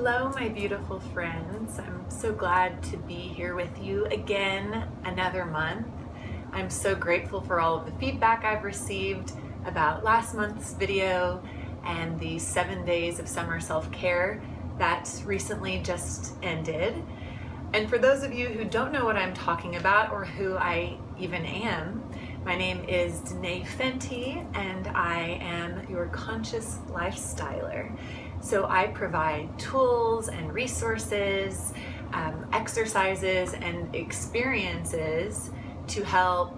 Hello, my beautiful friends. I'm so glad to be here with you again another month. I'm so grateful for all of the feedback I've received about last month's video and the 7 days of summer self-care that recently just ended. And for those of you who don't know what I'm talking about or who I even am, my name is Danae Fenty and I am your conscious lifestyler. So I provide tools and resources, exercises and experiences to help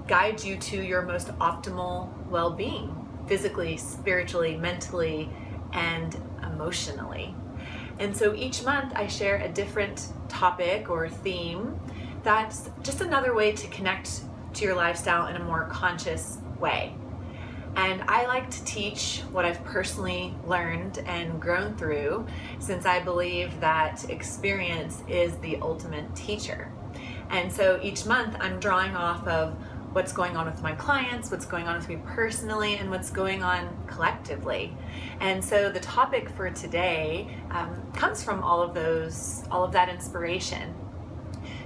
guide you to your most optimal well-being, physically, spiritually, mentally, and emotionally. And so each month I share a different topic or theme that's just another way to connect to your lifestyle in a more conscious way. And I like to teach what I've personally learned and grown through, since I believe that experience is the ultimate teacher. And so each month I'm drawing off of what's going on with my clients, what's going on with me personally, and what's going on collectively. And so the topic for today comes from all of that inspiration.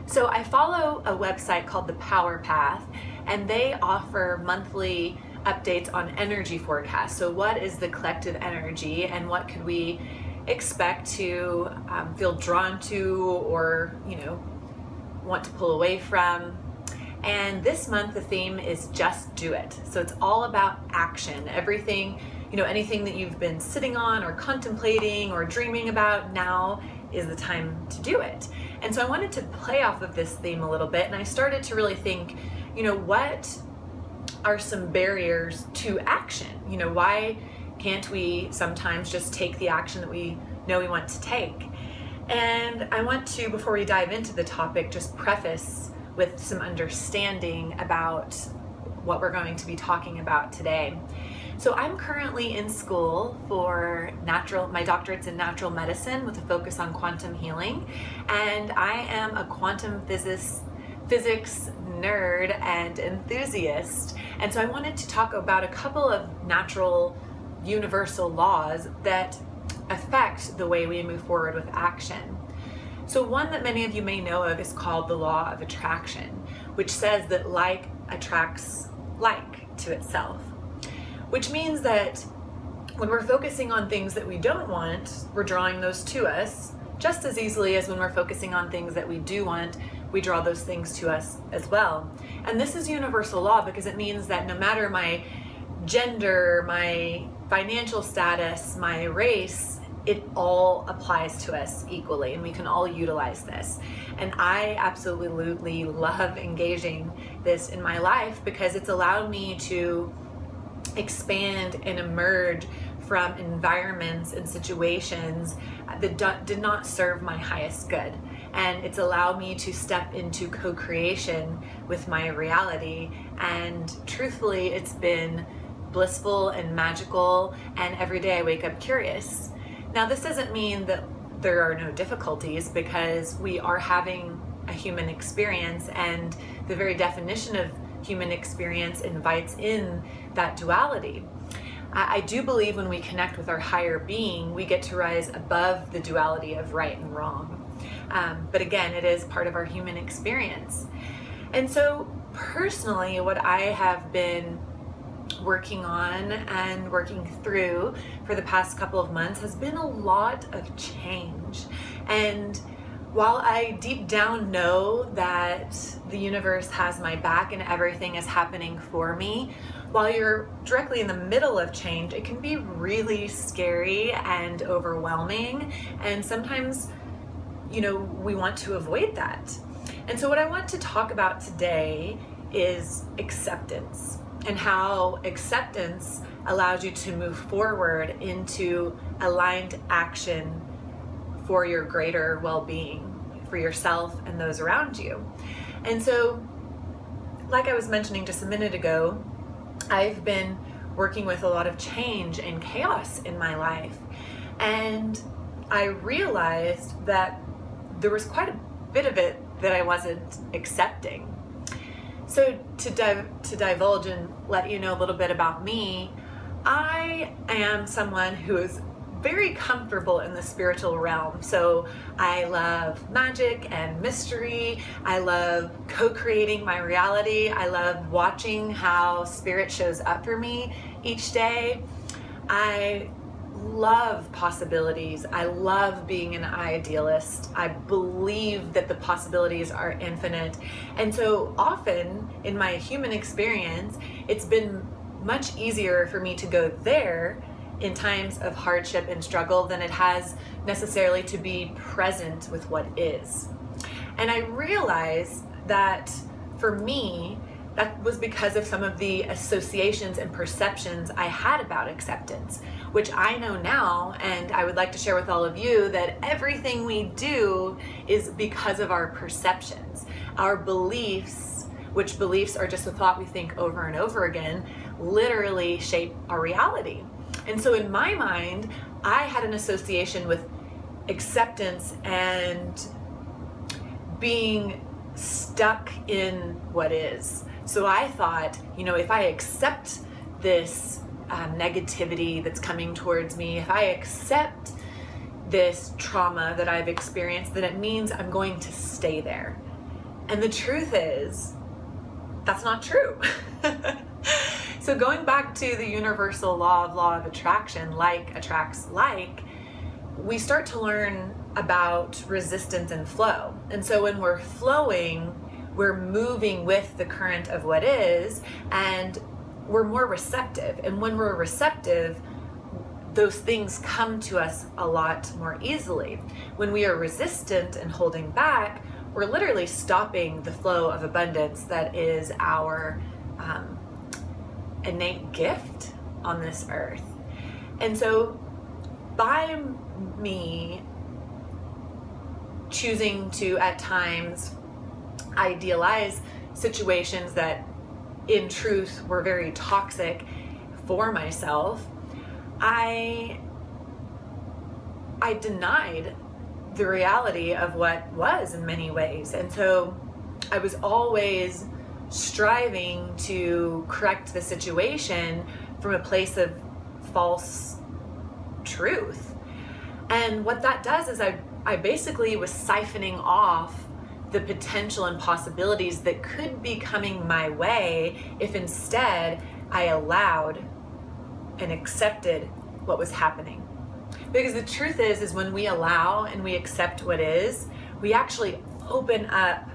So I follow a website called The Power Path, and they offer monthly updates on energy forecasts. So what is the collective energy and what could we expect to feel drawn to or, want to pull away from. And this month the theme is just do it. So it's all about action. Everything, anything that you've been sitting on or contemplating or dreaming about, now is the time to do it. And so I wanted to play off of this theme a little bit, and I started to really think, what are some barriers to action? Why can't we sometimes just take the action that we know we want to take? And I want to, before we dive into the topic, just preface with some understanding about what we're going to be talking about today. So I'm currently in school for my doctorate's in natural medicine with a focus on quantum healing, and I am a quantum physics nerd and enthusiast. And so I wanted to talk about a couple of natural universal laws that affect the way we move forward with action. So one that many of you may know of is called the law of attraction, which says that like attracts like to itself, which means that when we're focusing on things that we don't want, we're drawing those to us just as easily as when we're focusing on things that we do want, we draw those things to us as well. And this is universal law because it means that no matter my gender, my financial status, my race, it all applies to us equally, and we can all utilize this. And I absolutely love engaging this in my life because it's allowed me to expand and emerge from environments and situations that did not serve my highest good. And it's allowed me to step into co-creation with my reality. And truthfully, it's been blissful and magical, and every day I wake up curious. Now, this doesn't mean that there are no difficulties, because we are having a human experience, and the very definition of human experience invites in that duality. I do believe when we connect with our higher being, we get to rise above the duality of right and wrong. But again, it is part of our human experience. And so personally, what I have been working on and working through for the past couple of months has been a lot of change. And while I deep down know that the universe has my back and everything is happening for me, while you're directly in the middle of change, it can be really scary and overwhelming. And sometimes, we want to avoid that. And so what I want to talk about today is acceptance, and how acceptance allows you to move forward into aligned action for your greater well-being, for yourself and those around you. And so, like I was mentioning just a minute ago, I've been working with a lot of change and chaos in my life. And I realized that there was quite a bit of it that I wasn't accepting. So to divulge and let you know a little bit about me, I am someone who is very comfortable in the spiritual realm. So I love magic and mystery. I love co-creating my reality. I love watching how spirit shows up for me each day. I love possibilities. I love being an idealist. I believe that the possibilities are infinite. And so often in my human experience, it's been much easier for me to go there in times of hardship and struggle than it has necessarily to be present with what is. And I realized that for me, that was because of some of the associations and perceptions I had about acceptance, which I know now, and I would like to share with all of you that everything we do is because of our perceptions. Our beliefs, which beliefs are just a thought we think over and over again, literally shape our reality. And so in my mind, I had an association with acceptance and being stuck in what is. So I thought, if I accept this negativity that's coming towards me, if I accept this trauma that I've experienced, then it means I'm going to stay there. And the truth is, that's not true. So going back to the universal law of attraction, like attracts like, we start to learn about resistance and flow. And so when we're flowing, we're moving with the current of what is, and we're more receptive. And when we're receptive, those things come to us a lot more easily. When we are resistant and holding back, we're literally stopping the flow of abundance that is our innate gift on this earth. And so by me choosing to at times idealize situations that in truth were very toxic for myself, I denied the reality of what was in many ways. And so I was always striving to correct the situation from a place of false truth. And what that does is I basically was siphoning off the potential and possibilities that could be coming my way if instead I allowed and accepted what was happening. Because the truth is when we allow and we accept what is, we actually open up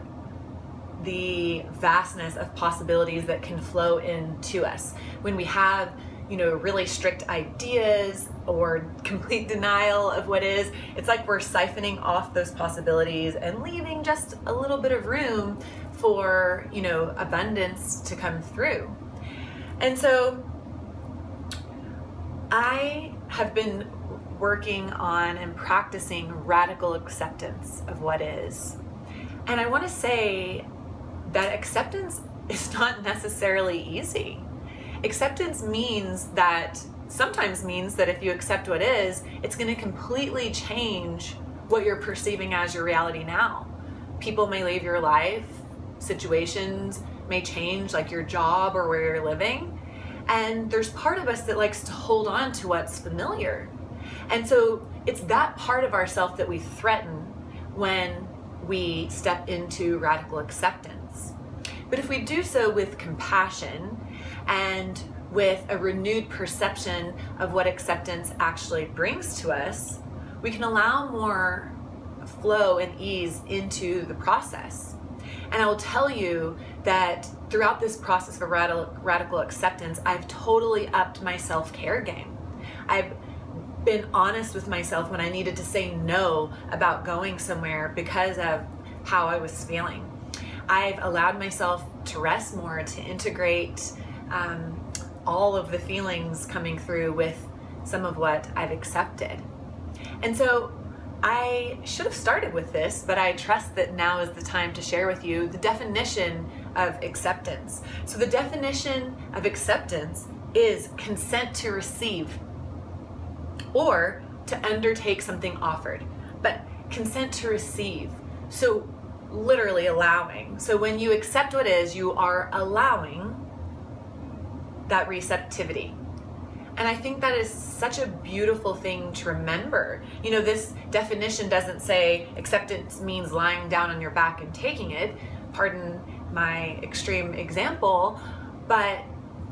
the vastness of possibilities that can flow into us. When we have, really strict ideas or complete denial of what is, it's like we're siphoning off those possibilities and leaving just a little bit of room for, abundance to come through. And so I have been working on and practicing radical acceptance of what is. And I want to say that acceptance is not necessarily easy. Acceptance sometimes means that if you accept what is, it's going to completely change what you're perceiving as your reality now. People may leave your life, situations may change, like your job or where you're living. And there's part of us that likes to hold on to what's familiar. And so it's that part of ourself that we threaten when we step into radical acceptance. But if we do so with compassion and with a renewed perception of what acceptance actually brings to us, we can allow more flow and ease into the process. And I will tell you that throughout this process of radical acceptance, I've totally upped my self-care game. I've been honest with myself when I needed to say no about going somewhere because of how I was feeling. I've allowed myself to rest more, to integrate all of the feelings coming through with some of what I've accepted. And so I should have started with this, but I trust that now is the time to share with you the definition of acceptance. So the definition of acceptance is consent to receive or to undertake something offered, but consent to receive. So literally allowing. So when you accept what is, you are allowing that receptivity. And I think that is such a beautiful thing to remember. This definition doesn't say acceptance means lying down on your back and taking it, pardon my extreme example, but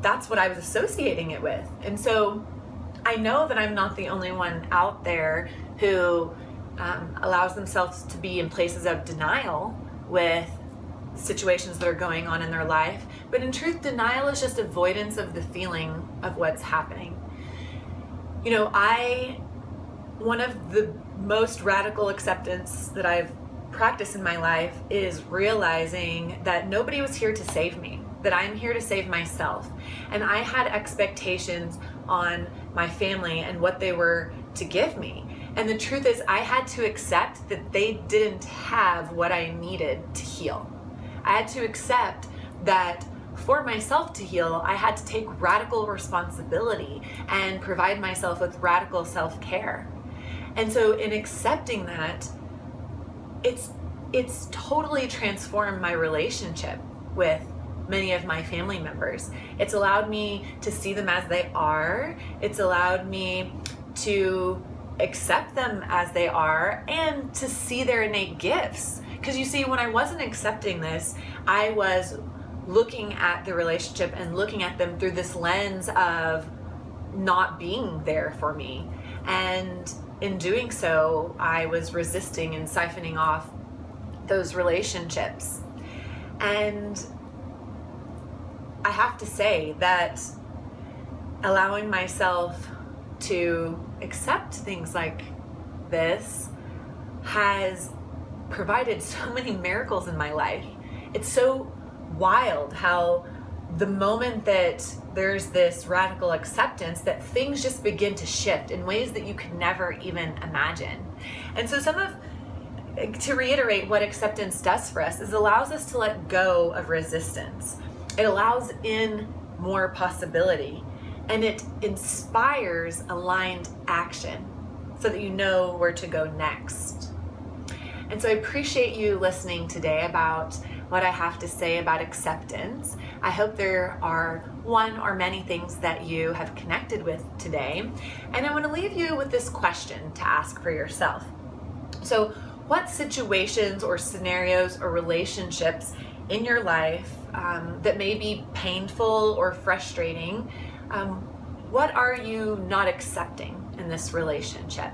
that's what I was associating it with. And so I know that I'm not the only one out there who allows themselves to be in places of denial with situations that are going on in their life. But in truth, denial is just avoidance of the feeling of what's happening. One of the most radical acceptance that I've practiced in my life is realizing that nobody was here to save me, that I'm here to save myself. And I had expectations on my family and what they were to give me. And the truth is, I had to accept that they didn't have what I needed to heal. I had to accept that for myself to heal, I had to take radical responsibility and provide myself with radical self-care. And so in accepting that, it's totally transformed my relationship with many of my family members. It's allowed me to see them as they are. It's allowed me to accept them as they are and to see their innate gifts. Because you see, when I wasn't accepting this, I was looking at the relationship and looking at them through this lens of not being there for me. And in doing so, I was resisting and siphoning off those relationships. And I have to say that allowing myself to accept things like this has provided so many miracles in my life. It's so wild how the moment that there's this radical acceptance, that things just begin to shift in ways that you could never even imagine. And so to reiterate what acceptance does for us is allows us to let go of resistance. It allows in more possibility, and it inspires aligned action so that you know where to go next. And so I appreciate you listening today about what I have to say about acceptance. I hope there are one or many things that you have connected with today. And I want to leave you with this question to ask for yourself. So, what situations or scenarios or relationships in your life that may be painful or frustrating, what are you not accepting in this relationship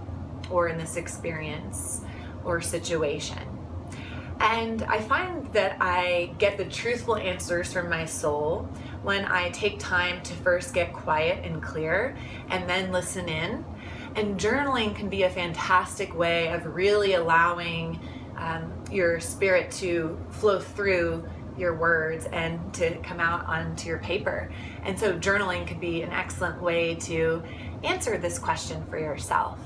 or in this experience or situation? And I find that I get the truthful answers from my soul when I take time to first get quiet and clear and then listen in. And journaling can be a fantastic way of really allowing your spirit to flow through your words and to come out onto your paper. And so journaling could be an excellent way to answer this question for yourself.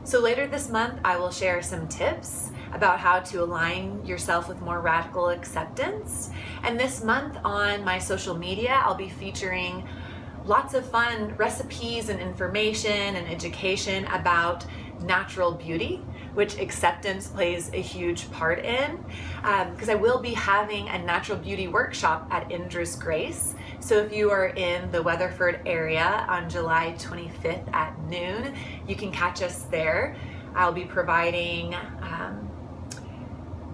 So later this month, I will share some tips about how to align yourself with more radical acceptance. And this month on my social media, I'll be featuring lots of fun recipes and information and education about natural beauty, which acceptance plays a huge part in, because I will be having a natural beauty workshop at Indra's Grace. So if you are in the Weatherford area on July 25th at noon, you can catch us there. I'll be providing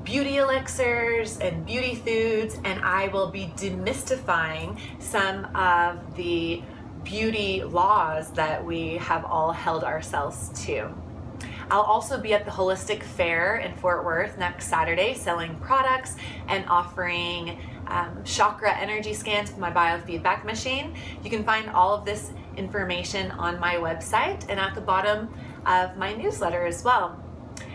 beauty elixirs and beauty foods, and I will be demystifying some of the beauty laws that we have all held ourselves to. I'll also be at the Holistic Fair in Fort Worth next Saturday selling products and offering chakra energy scans with my biofeedback machine. You can find all of this information on my website and at the bottom of my newsletter as well.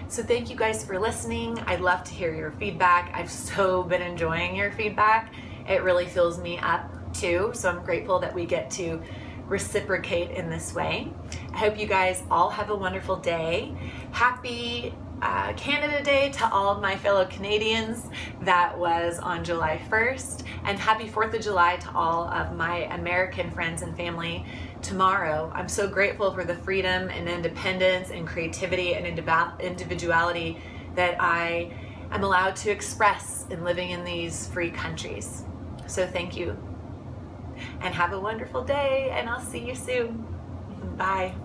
So thank you guys for listening. I'd love to hear your feedback. I've so been enjoying your feedback. It really fills me up too. So I'm grateful that we get to reciprocate in this way. I hope you guys all have a wonderful day. Happy Canada Day to all of my fellow Canadians. That was on July 1st. And happy 4th of July to all of my American friends and family tomorrow. I'm so grateful for the freedom and independence and creativity and individuality that I am allowed to express in living in these free countries. So thank you. And have a wonderful day, and I'll see you soon. Bye.